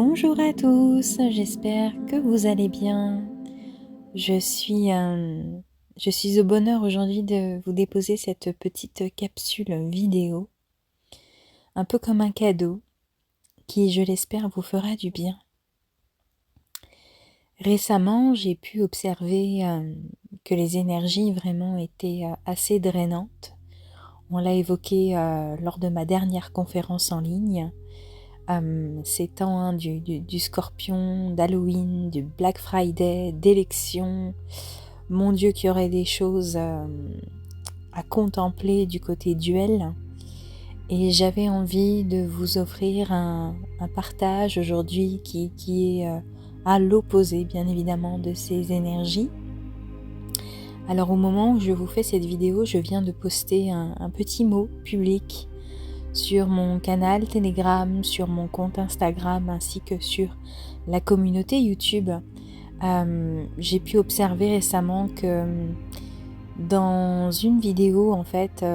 Bonjour à tous, j'espère que vous allez bien. Je suis au bonheur aujourd'hui de vous déposer cette petite capsule vidéo, un peu comme un cadeau, qui, je l'espère, vous fera du bien. Récemment, j'ai pu observer que les énergies vraiment étaient assez drainantes. On l'a évoqué lors de ma dernière conférence en ligne. Ces temps du Scorpion, d'Halloween, du Black Friday, d'élections. Mon Dieu, qu'il y aurait des choses à contempler du côté duel. Et j'avais envie de vous offrir un partage aujourd'hui qui est à l'opposé, bien évidemment, de ces énergies. Alors au moment où je vous fais cette vidéo, je viens de poster un petit mot public sur mon canal Telegram, sur mon compte Instagram ainsi que sur la communauté YouTube. J'ai pu observer récemment que dans une vidéo en fait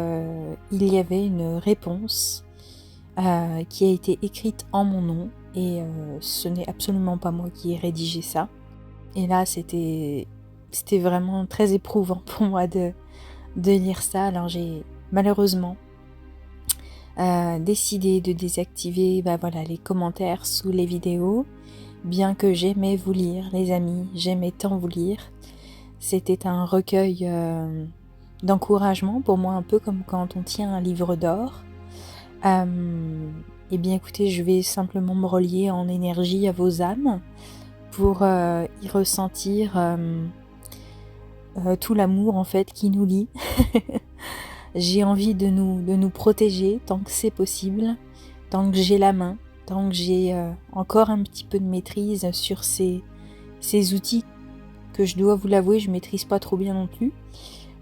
il y avait une réponse qui a été écrite en mon nom et ce n'est absolument pas moi qui ai rédigé ça. Et là c'était vraiment très éprouvant pour moi de lire ça. Alors j'ai malheureusement décidé de désactiver les commentaires sous les vidéos, bien que j'aimais vous lire, les amis, j'aimais tant vous lire. C'était un recueil d'encouragement pour moi, un peu comme quand on tient un livre d'or. Et bien écoutez, je vais simplement me relier en énergie à vos âmes pour y ressentir tout l'amour en fait qui nous lie. J'ai envie de nous protéger tant que c'est possible, tant que j'ai la main, tant que j'ai encore un petit peu de maîtrise sur ces outils que je dois vous l'avouer, je maîtrise pas trop bien non plus.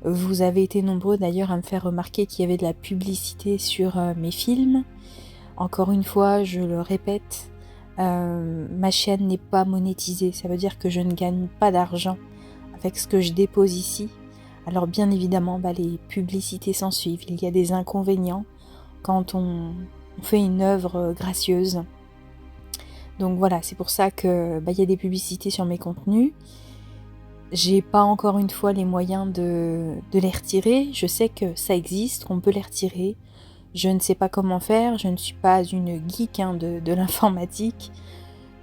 Vous avez été nombreux d'ailleurs à me faire remarquer qu'il y avait de la publicité sur mes films. Encore une fois, je le répète, ma chaîne n'est pas monétisée, ça veut dire que je ne gagne pas d'argent avec ce que je dépose ici. Alors bien évidemment, les publicités s'en suivent. Il y a des inconvénients quand on fait une œuvre gracieuse. Donc voilà, c'est pour ça que il y a des publicités sur mes contenus. J'ai pas encore une fois les moyens de les retirer. Je sais que ça existe, qu'on peut les retirer. Je ne sais pas comment faire. Je ne suis pas une geek de l'informatique.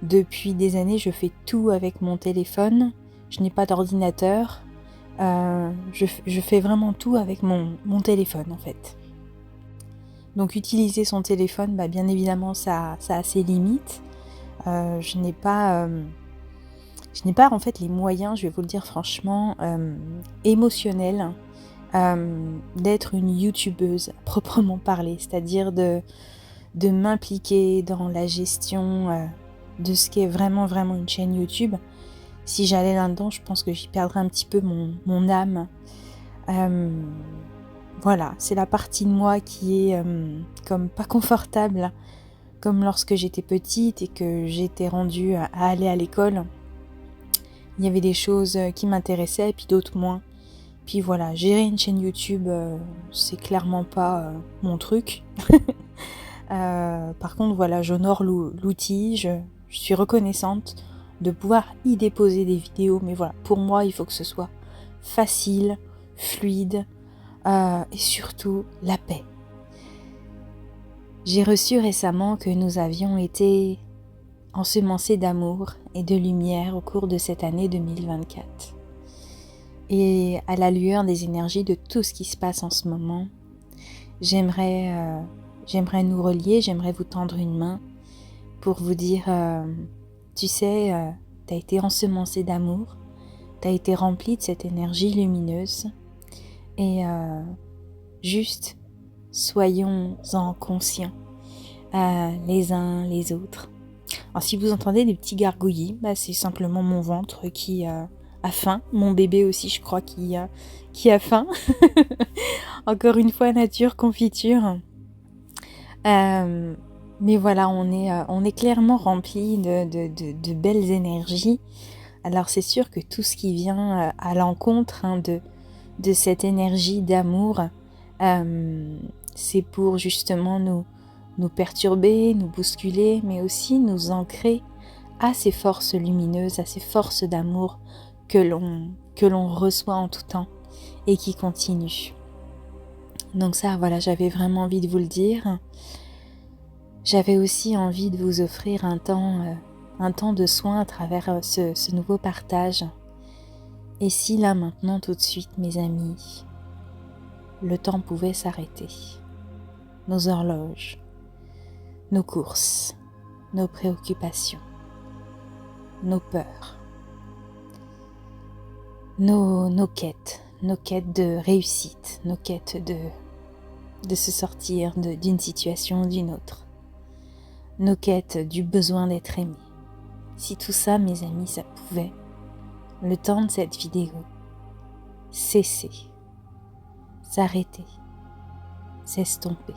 Depuis des années, je fais tout avec mon téléphone. Je n'ai pas d'ordinateur. Je fais vraiment tout avec mon téléphone en fait. Donc utiliser son téléphone, bien évidemment ça a ses limites. Je n'ai pas en fait les moyens, je vais vous le dire franchement, émotionnels d'être une youtubeuse à proprement parler, c'est-à-dire de m'impliquer dans la gestion de ce qu'est vraiment une chaîne YouTube. Si j'allais là-dedans, je pense que j'y perdrais un petit peu mon âme. Voilà, c'est la partie de moi qui est comme pas confortable, comme lorsque j'étais petite et que j'étais rendue à aller à l'école. Il y avait des choses qui m'intéressaient, puis d'autres moins. Puis voilà, gérer une chaîne YouTube, c'est clairement pas mon truc. Par contre, voilà, j'honore l'outil, je suis reconnaissante de pouvoir y déposer des vidéos, mais voilà, pour moi, il faut que ce soit facile, fluide, et surtout la paix. J'ai reçu récemment que nous avions été ensemencés d'amour et de lumière au cours de cette année 2024. Et à la lueur des énergies de tout ce qui se passe en ce moment, j'aimerais nous relier, j'aimerais vous tendre une main pour vous dire, tu sais, t'as été ensemencé d'amour, t'as été rempli de cette énergie lumineuse et juste soyons-en conscients les uns les autres. Alors si vous entendez des petits gargouillis, c'est simplement mon ventre qui a faim, mon bébé aussi je crois qui a faim. Encore une fois, nature, confiture. Mais voilà, on est clairement rempli de belles énergies. Alors c'est sûr que tout ce qui vient à l'encontre de cette énergie d'amour, c'est pour justement nous perturber, nous bousculer, mais aussi nous ancrer à ces forces lumineuses, à ces forces d'amour que l'on reçoit en tout temps et qui continuent. Donc ça, voilà, j'avais vraiment envie de vous le dire. J'avais aussi envie de vous offrir un temps de soin à travers ce nouveau partage. Et si là, maintenant, tout de suite, mes amis, le temps pouvait s'arrêter. Nos horloges, nos courses, nos préoccupations, nos peurs, nos quêtes de réussite, nos quêtes de se sortir d'une situation ou d'une autre, nos quêtes du besoin d'être aimé. Si tout ça, mes amis, ça pouvait, le temps de cette vidéo, cesser, s'arrêter, s'estomper.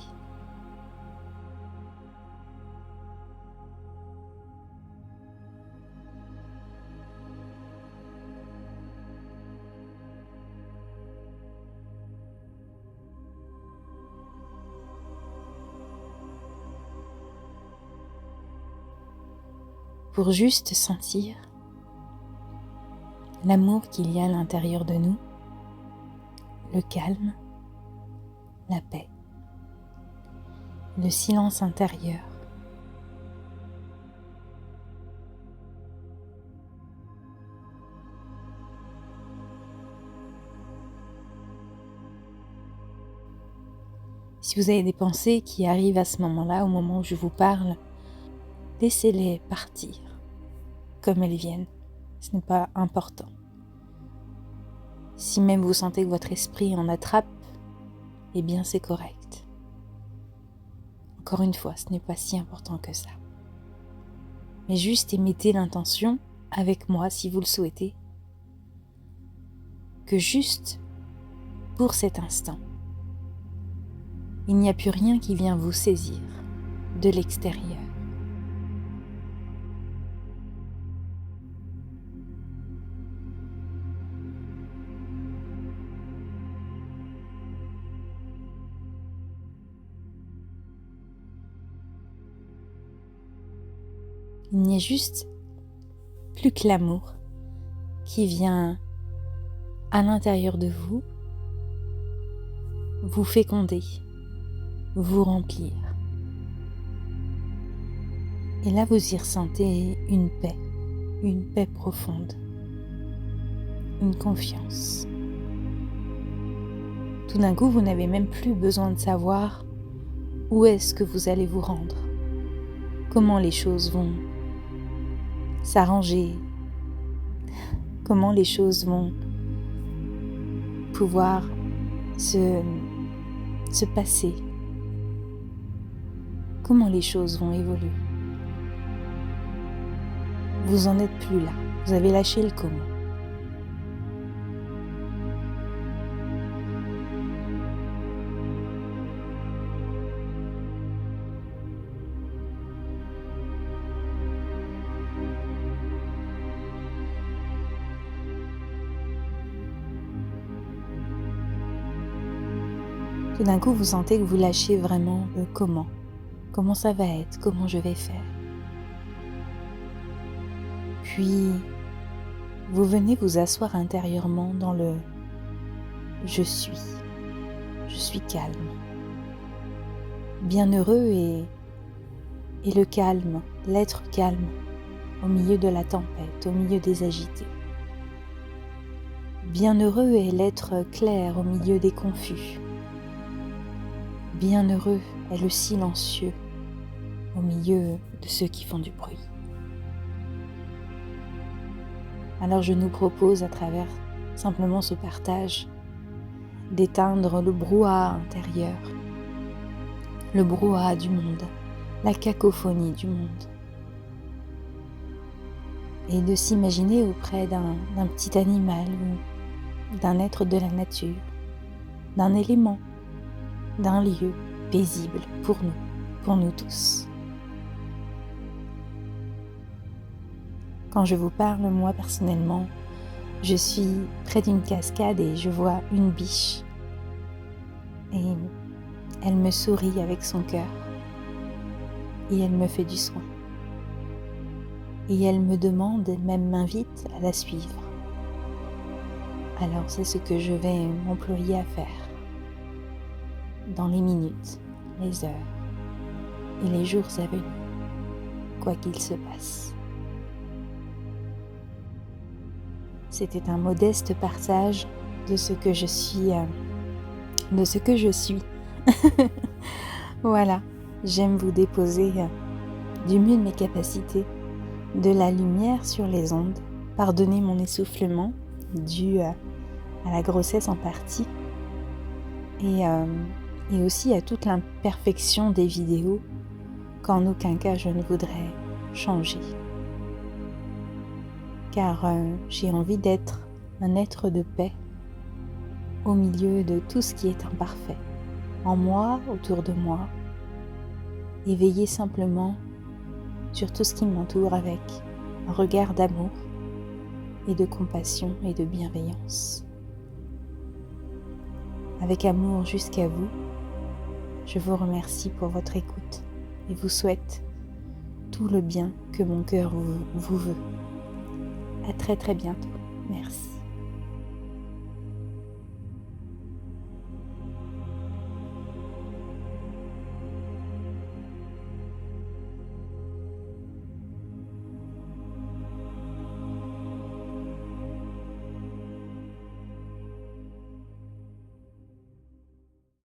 Pour juste sentir l'amour qu'il y a à l'intérieur de nous, le calme, la paix, le silence intérieur. Si vous avez des pensées qui arrivent à ce moment-là, au moment où je vous parle, laissez-les partir comme elles viennent. Ce n'est pas important. Si même vous sentez que votre esprit en attrape, eh bien c'est correct. Encore une fois, ce n'est pas si important que ça. Mais juste émettez l'intention avec moi, si vous le souhaitez, que juste pour cet instant, il n'y a plus rien qui vient vous saisir de l'extérieur. Il n'y a juste plus que l'amour qui vient à l'intérieur de vous féconder, vous remplir. Et là, vous y ressentez une paix profonde, une confiance. Tout d'un coup, vous n'avez même plus besoin de savoir où est-ce que vous allez vous rendre, comment les choses vont s'arranger, comment les choses vont pouvoir se passer, comment les choses vont évoluer. Vous en êtes plus là, vous avez lâché le comment. Tout d'un coup, vous sentez que vous lâchez vraiment le comment. Comment ça va être, comment je vais faire. Puis, vous venez vous asseoir intérieurement dans le « je suis calme ». Bienheureux et le calme, l'être calme au milieu de la tempête, au milieu des agités. Bienheureux est l'être clair au milieu des confus. Bienheureux est le silencieux au milieu de ceux qui font du bruit. Alors je nous propose à travers simplement ce partage d'éteindre le brouhaha intérieur, le brouhaha du monde, la cacophonie du monde, et de s'imaginer auprès d'un petit animal ou d'un être de la nature, d'un élément, d'un lieu paisible pour nous tous. Quand je vous parle, moi personnellement, je suis près d'une cascade et je vois une biche. Et elle me sourit avec son cœur. Et elle me fait du soin. et elle me demande, elle même m'invite à la suivre. Alors c'est ce que je vais m'employer à faire dans les minutes, les heures et les jours à venir, quoi qu'il se passe. C'était un modeste partage de ce que je suis, Voilà, j'aime vous déposer du mieux de mes capacités de la lumière sur les ondes. Pardonnez mon essoufflement dû à la grossesse en partie et aussi à toute l'imperfection des vidéos qu'en aucun cas je ne voudrais changer. Car j'ai envie d'être un être de paix au milieu de tout ce qui est imparfait, en moi, autour de moi, et veiller simplement sur tout ce qui m'entoure avec un regard d'amour et de compassion et de bienveillance. Avec amour jusqu'à vous, je vous remercie pour votre écoute et vous souhaite tout le bien que mon cœur vous veut. À très très bientôt. Merci.